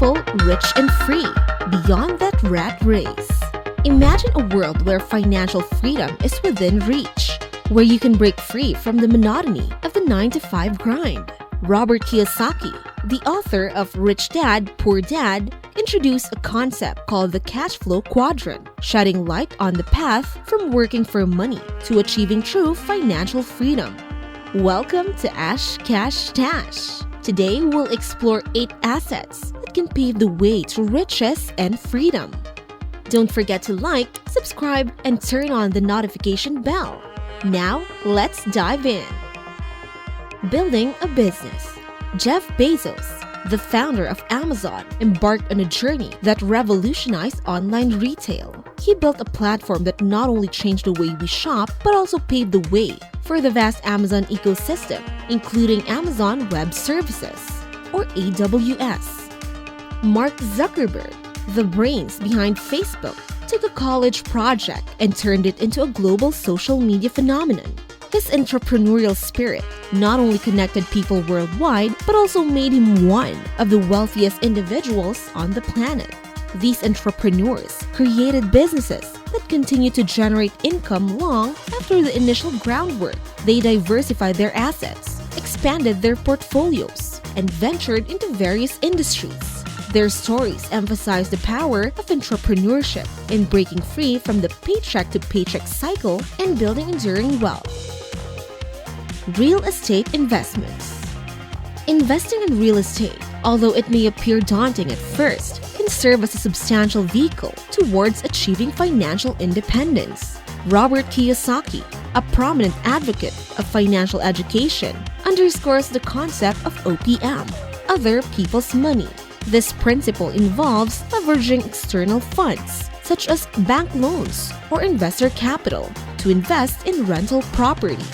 simple, rich, and free, beyond that rat race. Imagine a world where financial freedom is within reach, where you can break free from the monotony of the 9-to-5 grind. Robert Kiyosaki, the author of Rich Dad, Poor Dad, introduced a concept called the cash flow quadrant, shedding light on the path from working for money to achieving true financial freedom. Welcome to Ash Cash Tash. Today we'll explore 8 assets that can pave the way to riches and freedom. Don't forget to like, subscribe, and turn on the notification bell. Now, let's dive in. Building a business. Jeff Bezos, the founder of Amazon, embarked on a journey that revolutionized online retail. He built a platform that not only changed the way we shop, but also paved the way for the vast Amazon ecosystem, including Amazon Web Services, or AWS. Mark Zuckerberg, the brains behind Facebook, took a college project and turned it into a global social media phenomenon. His entrepreneurial spirit not only connected people worldwide, but also made him one of the wealthiest individuals on the planet. These entrepreneurs created businesses that continue to generate income long after the initial groundwork. They diversified their assets, expanded their portfolios, and ventured into various industries. Their stories emphasize the power of entrepreneurship in breaking free from the paycheck-to-paycheck cycle and building enduring wealth. Real estate investments. Investing in real estate, although it may appear daunting at first, can serve as a substantial vehicle towards achieving financial independence. Robert Kiyosaki, a prominent advocate of financial education, underscores the concept of OPM, other people's money. This principle involves leveraging external funds, such as bank loans or investor capital, to invest in rental properties.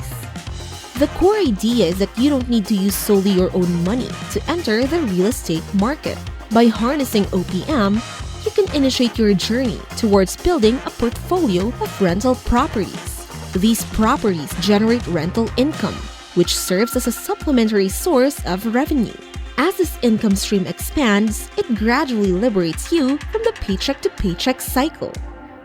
The core idea is that you don't need to use solely your own money to enter the real estate market. By harnessing OPM, you can initiate your journey towards building a portfolio of rental properties. These properties generate rental income, which serves as a supplementary source of revenue. As this income stream expands, it gradually liberates you from the paycheck-to-paycheck cycle.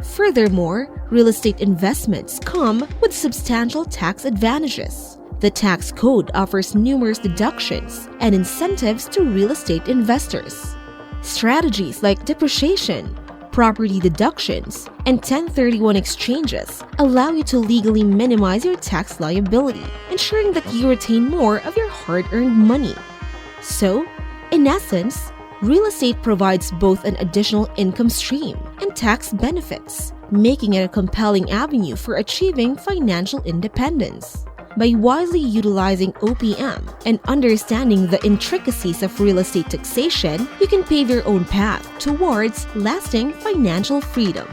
Furthermore, real estate investments come with substantial tax advantages. The tax code offers numerous deductions and incentives to real estate investors. Strategies like depreciation, property deductions, and 1031 exchanges allow you to legally minimize your tax liability, ensuring that you retain more of your hard-earned money. So, in essence, real estate provides both an additional income stream and tax benefits, making it a compelling avenue for achieving financial independence. By wisely utilizing OPM and understanding the intricacies of real estate taxation, you can pave your own path towards lasting financial freedom.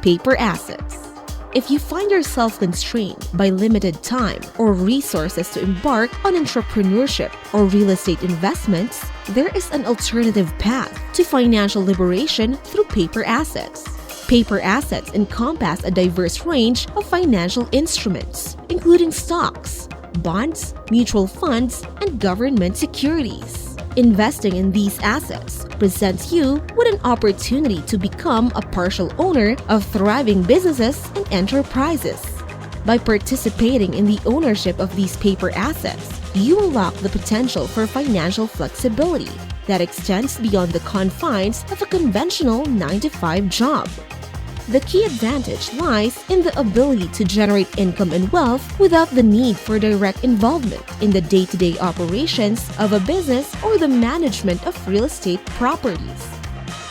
Paper assets. If you find yourself constrained by limited time or resources to embark on entrepreneurship or real estate investments, there is an alternative path to financial liberation through paper assets. Paper assets encompass a diverse range of financial instruments, including stocks, bonds, mutual funds, and government securities. Investing in these assets presents you with an opportunity to become a partial owner of thriving businesses and enterprises. By participating in the ownership of these paper assets, you unlock the potential for financial flexibility that extends beyond the confines of a conventional 9-to-5 job. The key advantage lies in the ability to generate income and wealth without the need for direct involvement in the day-to-day operations of a business or the management of real estate properties.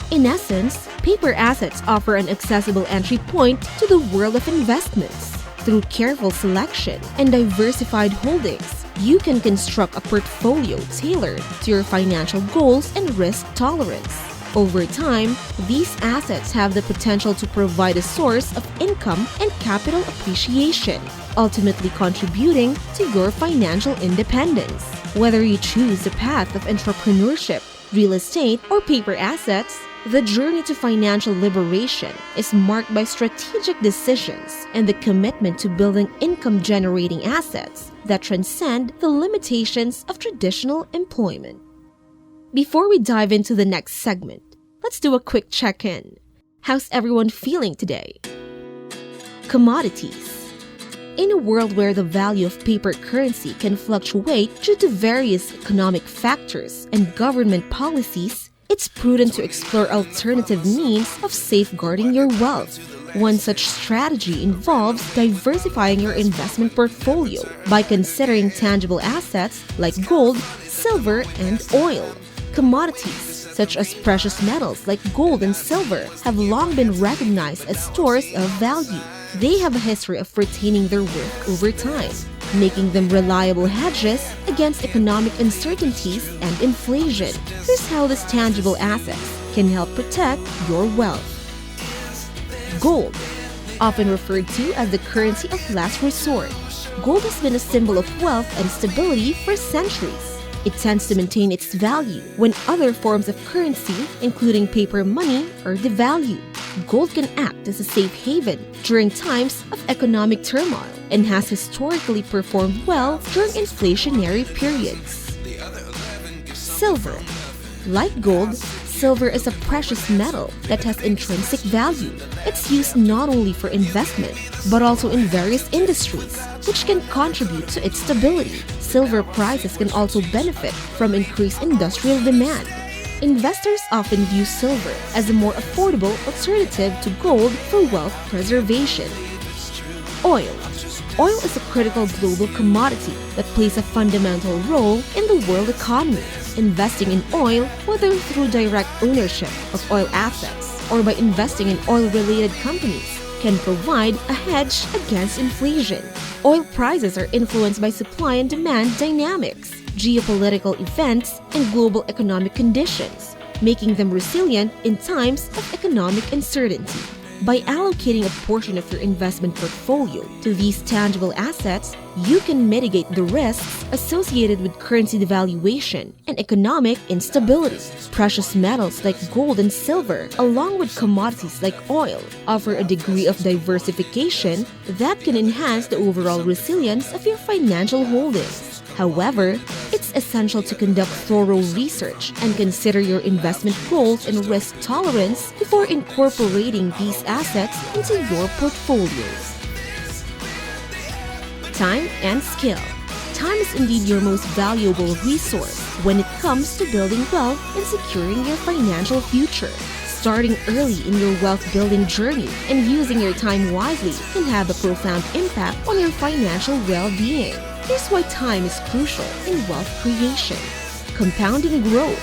In essence, paper assets offer an accessible entry point to the world of investments. Through careful selection and diversified holdings, you can construct a portfolio tailored to your financial goals and risk tolerance. Over time, these assets have the potential to provide a source of income and capital appreciation, ultimately contributing to your financial independence. Whether you choose the path of entrepreneurship, real estate, or paper assets, the journey to financial liberation is marked by strategic decisions and the commitment to building income-generating assets that transcend the limitations of traditional employment. Before we dive into the next segment, let's do a quick check-in. How's everyone feeling today? Commodities. In a world where the value of paper currency can fluctuate due to various economic factors and government policies, it's prudent to explore alternative means of safeguarding your wealth. One such strategy involves diversifying your investment portfolio by considering tangible assets like gold, silver, and oil. Commodities, such as precious metals like gold and silver, have long been recognized as stores of value. They have a history of retaining their worth over time, making them reliable hedges against economic uncertainties and inflation. Here's how these tangible assets can help protect your wealth. Gold, often referred to as the currency of last resort. Gold has been a symbol of wealth and stability for centuries. It tends to maintain its value when other forms of currency, including paper money, are devalued. Gold can act as a safe haven during times of economic turmoil and has historically performed well during inflationary periods. Silver. Like gold, silver is a precious metal that has intrinsic value. It's used not only for investment, but also in various industries, which can contribute to its stability. Silver prices can also benefit from increased industrial demand. Investors often view silver as a more affordable alternative to gold for wealth preservation. Oil. Oil is a critical global commodity that plays a fundamental role in the world economy. Investing in oil, whether through direct ownership of oil assets or by investing in oil-related companies, can provide a hedge against inflation. Oil prices are influenced by supply and demand dynamics, geopolitical events, and global economic conditions, making them resilient in times of economic uncertainty. By allocating a portion of your investment portfolio to these tangible assets, you can mitigate the risks associated with currency devaluation and economic instability. Precious metals like gold and silver, along with commodities like oil, offer a degree of diversification that can enhance the overall resilience of your financial holdings. However, it's essential to conduct thorough research and consider your investment goals and risk tolerance before incorporating these assets into your portfolios. Time and skill. Time is indeed your most valuable resource when it comes to building wealth and securing your financial future. Starting early in your wealth-building journey and using your time wisely can have a profound impact on your financial well-being. Here's why time is crucial in wealth creation. Compounding growth.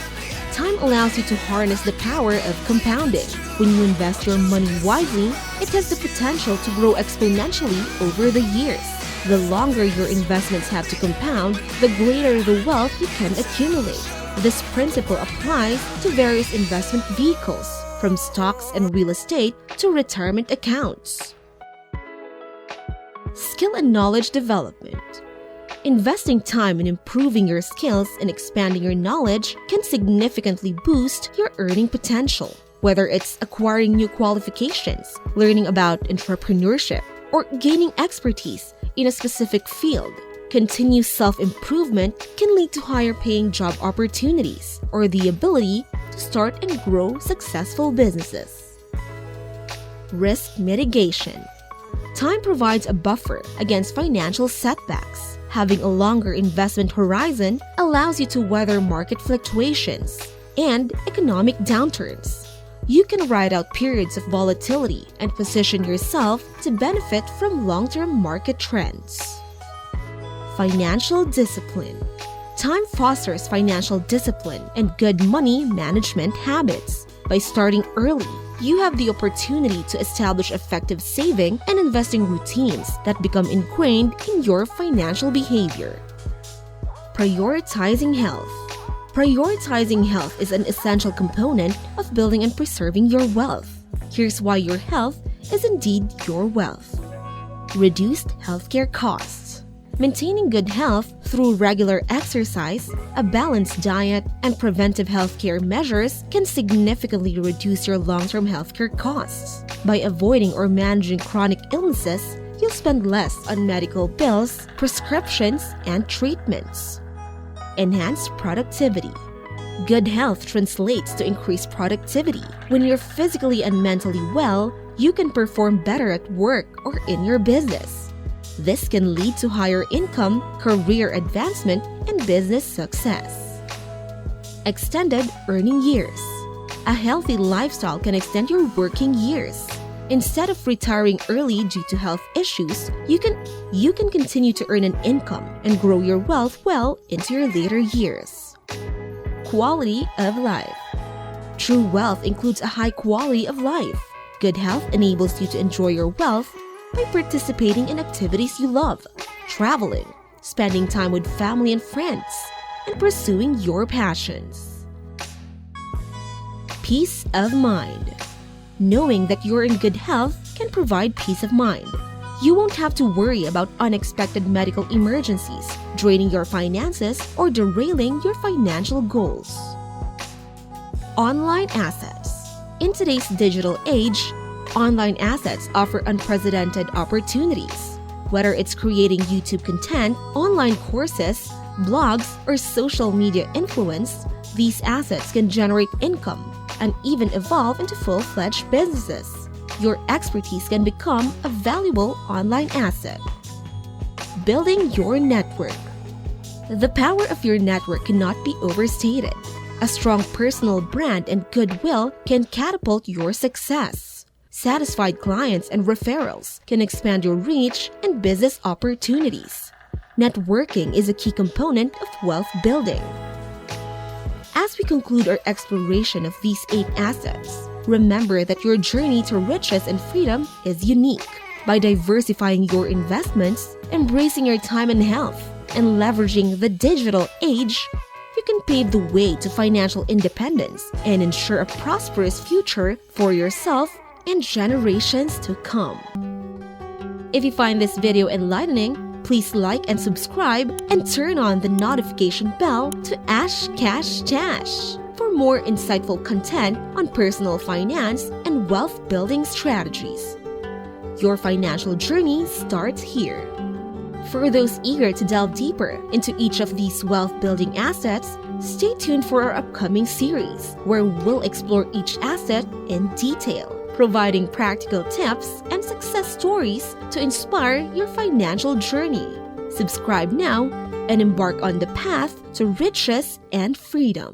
Time allows you to harness the power of compounding. When you invest your money wisely, it has the potential to grow exponentially over the years. The longer your investments have to compound, the greater the wealth you can accumulate. This principle applies to various investment vehicles, from stocks and real estate to retirement accounts. Skill and knowledge development. Investing time in improving your skills and expanding your knowledge can significantly boost your earning potential. Whether it's acquiring new qualifications, learning about entrepreneurship, or gaining expertise in a specific field, continuous self-improvement can lead to higher-paying job opportunities or the ability to start and grow successful businesses. Risk mitigation. Time provides a buffer against financial setbacks. Having a longer investment horizon allows you to weather market fluctuations and economic downturns. You can ride out periods of volatility and position yourself to benefit from long-term market trends. Financial discipline. Time fosters financial discipline and good money management habits. By starting early, you have the opportunity to establish effective saving and investing routines that become ingrained in your financial behavior. Prioritizing health. Prioritizing health is an essential component of building and preserving your wealth. Here's why your health is indeed your wealth. Reduced healthcare costs. Maintaining good health through regular exercise, a balanced diet, and preventive healthcare measures can significantly reduce your long-term healthcare costs. By avoiding or managing chronic illnesses, you'll spend less on medical bills, prescriptions, and treatments. Enhanced productivity. Good health translates to increased productivity. When you're physically and mentally well, you can perform better at work or in your business. This can lead to higher income, career advancement, and business success. Extended earning years. A healthy lifestyle can extend your working years. Instead of retiring early due to health issues, you can continue to earn an income and grow your wealth well into your later years. Quality of life. True wealth includes a high quality of life. Good health enables you to enjoy your wealth by participating in activities you love, traveling, spending time with family and friends, and pursuing your passions. Peace of mind. Knowing that you're in good health can provide peace of mind. You won't have to worry about unexpected medical emergencies, draining your finances, or derailing your financial goals. Online assets. In today's digital age, online assets offer unprecedented opportunities. Whether it's creating YouTube content, online courses, blogs, or social media influence, these assets can generate income and even evolve into full-fledged businesses. Your expertise can become a valuable online asset. Building your network. The power of your network cannot be overstated. A strong personal brand and goodwill can catapult your success. Satisfied clients and referrals can expand your reach and business opportunities. Networking is a key component of wealth building. As we conclude our exploration of these 8 assets, remember that your journey to riches and freedom is unique. By diversifying your investments, embracing your time and health, and leveraging the digital age, you can pave the way to financial independence and ensure a prosperous future for yourself and generations to come. If you find this video enlightening, please like and subscribe and turn on the notification bell to Ash Cash Tash for more insightful content on personal finance and wealth building strategies. Your financial journey starts here. For those eager to delve deeper into each of these wealth building assets, stay tuned for our upcoming series where we'll explore each asset in detail, providing practical tips and success stories to inspire your financial journey. Subscribe now and embark on the path to riches and freedom.